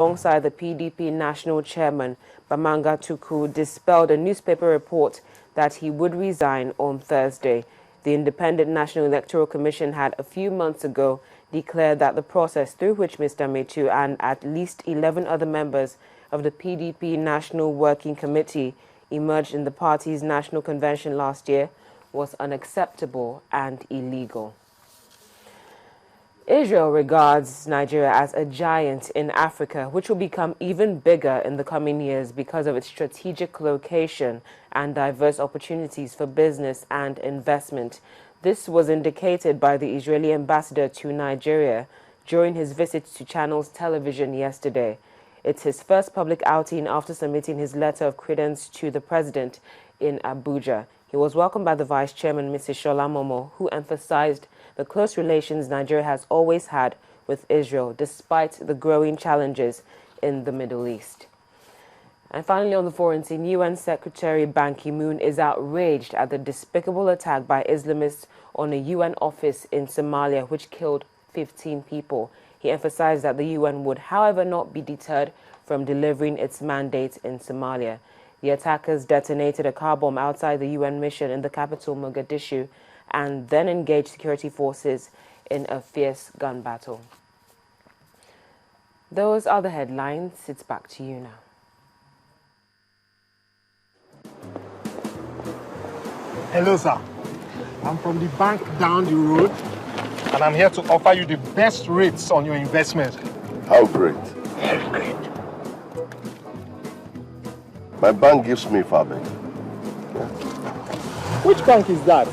alongside the PDP national chairman, Babangida, dispelled a newspaper report that he would resign on Thursday. The Independent National Electoral Commission had a few months ago declared that the process through which Mr. Metu and at least 11 other members of the PDP National Working Committee emerged in the party's national convention last year was unacceptable and illegal. Israel regards Nigeria as a giant in Africa, which will become even bigger in the coming years because of its strategic location and diverse opportunities for business and investment. This was indicated by the Israeli ambassador to Nigeria during his visit to Channels Television yesterday. It's his first public outing after submitting his letter of credence to the president in Abuja. He was welcomed by the vice chairman, Mrs. Shola Momo, who emphasized the close relations Nigeria has always had with Israel, despite the growing challenges in the Middle East. And finally, on the foreign scene, UN Secretary Ban Ki-moon is outraged at the despicable attack by Islamists on a UN office in Somalia, which killed 15 people. He emphasized that the UN would, however, not be deterred from delivering its mandate in Somalia. The attackers detonated a car bomb outside the UN mission in the capital, Mogadishu, and then engaged security forces in a fierce gun battle. Those are the headlines. It's back to you now. Hello, sir. I'm from the bank down the road, and I'm here to offer you the best rates on your investment. How great. Very great. My bank gives me farming. Yeah. Which bank is that?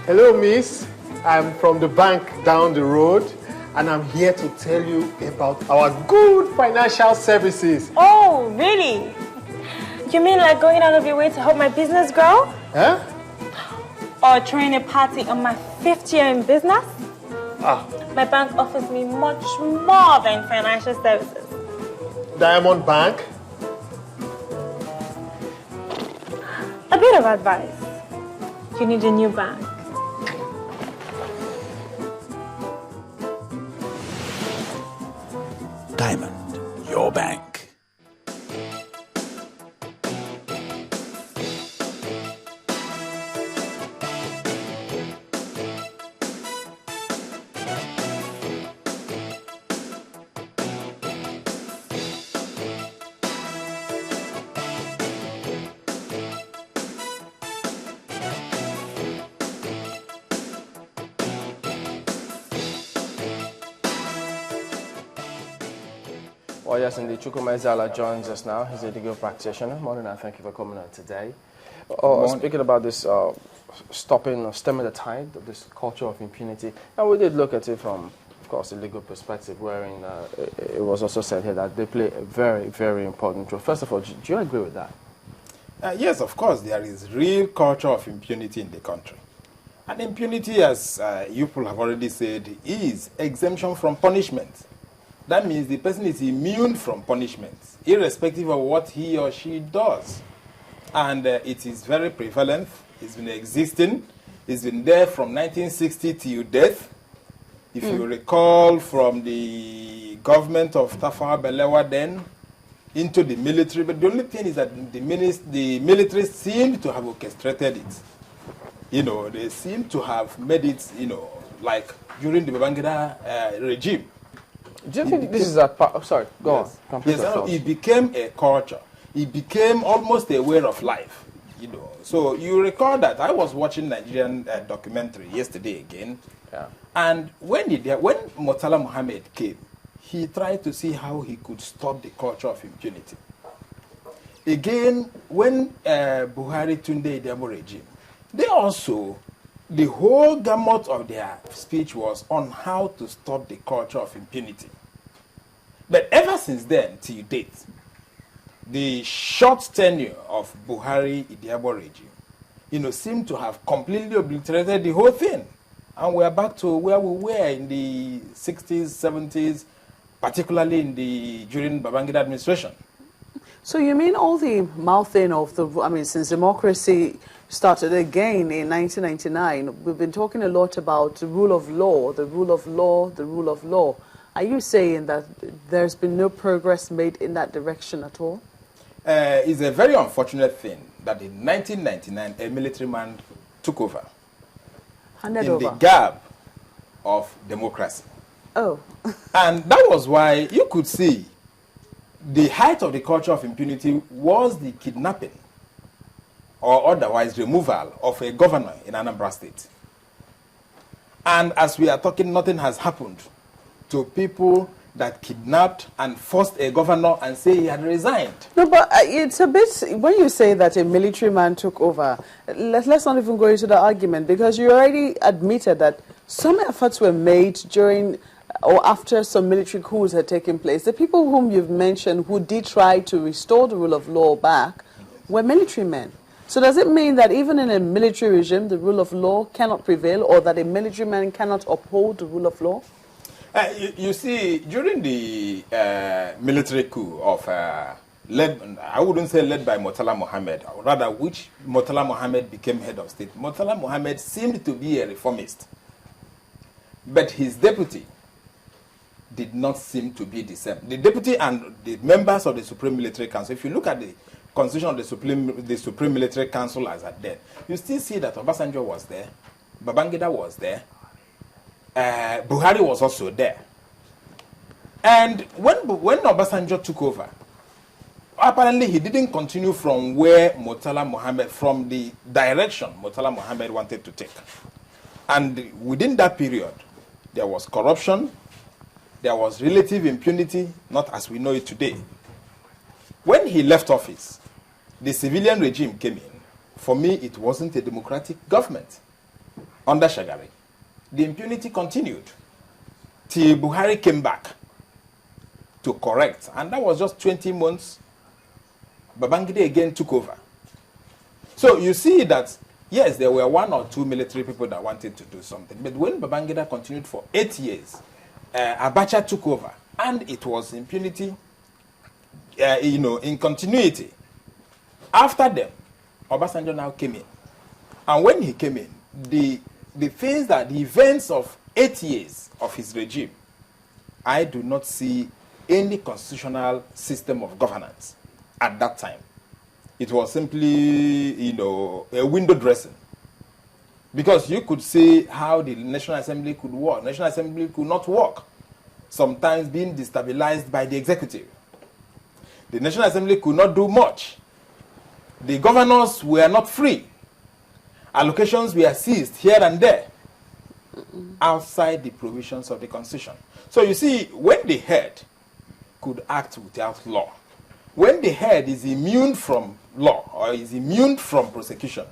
Hello, miss. I'm from the bank down the road, and I'm here to tell you about our good financial services. Oh, really? You mean like going out of your way to help my business grow? Huh? Or throwing a party on my 5th year in business? Ah. My bank offers me much more than financial services. Diamond Bank? A bit of advice. You need a new bank. Diamond, your bank. Well, yes, indeed. Chukwuma Ezeala joins us now. He's a legal practitioner. Morning, and thank you for coming on today. Speaking about this stopping or stemming the tide of this culture of impunity, and we did look at it from, of course, a legal perspective, wherein it was also said here that they play a very, very important role. First of all, do you agree with that? Yes, of course, there is real culture of impunity in the country. And impunity, as you people have already said, is exemption from punishment. That means the person is immune from punishment, irrespective of what he or she does. And it is very prevalent. It's been existing. It's been there from 1960 till death. If you recall, from the government of Tafawa Balewa then into the military. But the only thing is that the military seemed to have orchestrated it. You know, they seem to have made it, you know, like during the Babangida regime. Do you think this is a part? Oh, sorry, go on. Yes, it became a culture. It became almost a way of life, you know. So you recall that I was watching Nigerian documentary yesterday again, and when Murtala Mohammed came, he tried to see how he could stop the culture of impunity. Again, when Buhari Tunde Idemo regime, they also, the whole gamut of their speech was on how to stop the culture of impunity. But ever since then, till date, the short tenure of Buhari Idemo regime, you know, seemed to have completely obliterated the whole thing. And we're back to where we were in the 60s, 70s, particularly during Babangida administration. So you mean all the mouthing of the, I mean, since democracy started again in 1999, we've been talking a lot about the rule of law, the rule of law, the rule of law. Are you saying that there's been no progress made in that direction at all? It's a very unfortunate thing that in 1999, a military man took over. The gap of democracy. Oh. And that was why you could see the height of the culture of impunity was the kidnapping or otherwise removal of a governor in Anambra State. And as we are talking, nothing has happened to people that kidnapped and forced a governor and say he had resigned. No, but it's a bit, when you say that a military man took over, let's not even go into the argument, because you already admitted that some efforts were made during or after some military coups had taken place. The people whom you've mentioned who did try to restore the rule of law back were military men. So does it mean that even in a military regime, the rule of law cannot prevail, or that a military man cannot uphold the rule of law? You see, during the military coup of, I wouldn't say led by Murtala Mohammed, or rather which Murtala Mohammed became head of state, Murtala Mohammed seemed to be a reformist. But his deputy did not seem to be the same. The deputy and the members of the Supreme Military Council, if you look at the constitution of the Supreme Military Council as at then, you still see that Obasanjo was there, Babangida was there, Buhari was also there. And when Obasanjo took over, apparently he didn't continue from where Murtala Mohammed, from the direction Murtala Mohammed wanted to take. And within that period, there was corruption, there was relative impunity, not as we know it today. When he left office, the civilian regime came in. For me, it wasn't a democratic government under Shagari. The impunity continued till Buhari came back to correct. And that was just 20 months. Babangida again took over. So you see that, yes, there were 1 or 2 military people that wanted to do something. But when Babangida continued for 8 years, Abacha took over. And it was impunity, in continuity. After them, Obasanjo now came in. And when he came in, the events of 8 years of his regime, I do not see any constitutional system of governance at that time. It was simply, a window dressing. Because you could see how the National Assembly could work. National Assembly could not work, sometimes being destabilized by the executive. The National Assembly could not do much. The governors were not free. Allocations were seized here and there, outside the provisions of the Constitution. So you see, when the head could act without law, when the head is immune from law or is immune from prosecution,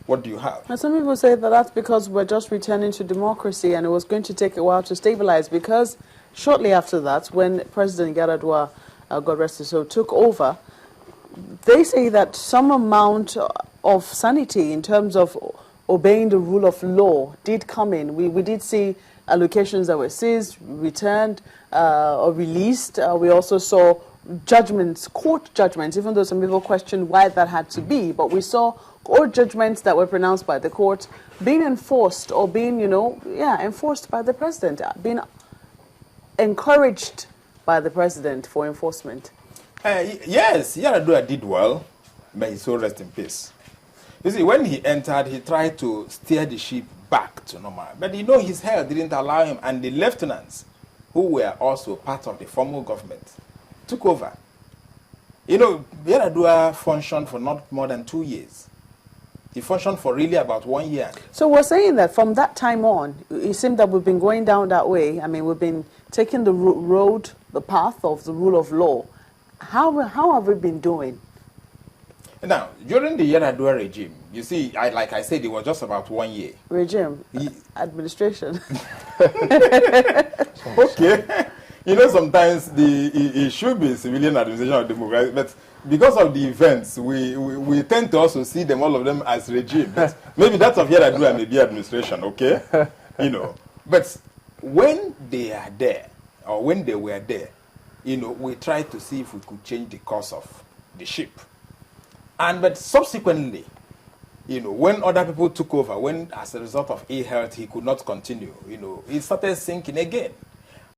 what do you have? And some people say that that's because we're just returning to democracy and it was going to take a while to stabilize, because shortly after that, when President Yaradua, God rest his soul, took over, they say that some amount of sanity in terms of obeying the rule of law did come in. We did see allocations that were seized, returned, or released. We also saw judgments, court judgments, even though some people questioned why that had to be. But we saw court judgments that were pronounced by the court being enforced, or being, enforced by the president, being encouraged by the president for enforcement. Yes, Yaradua did well. May his soul rest in peace. You see, when he entered, he tried to steer the ship back to normal. But his health didn't allow him, and the lieutenants, who were also part of the formal government, took over. Yaradua functioned for not more than 2 years. He functioned for really about 1 year. So we're saying that from that time on, it seemed that we've been going down that way. I mean, we've been taking the road, the path of the rule of law. How have we been doing? Now, during the Yaradua regime, you see, like I said, it was just about 1 year. Regime? Administration. Okay. Sometimes it should be civilian administration or democracy, but because of the events, we tend to also see them, all of them, as regime. But maybe that's of Yaradua may be administration, okay? But when they are there, or when they were there, we tried to see if we could change the course of the ship. But subsequently, when other people took over, when as a result of ill health he could not continue, he started sinking again.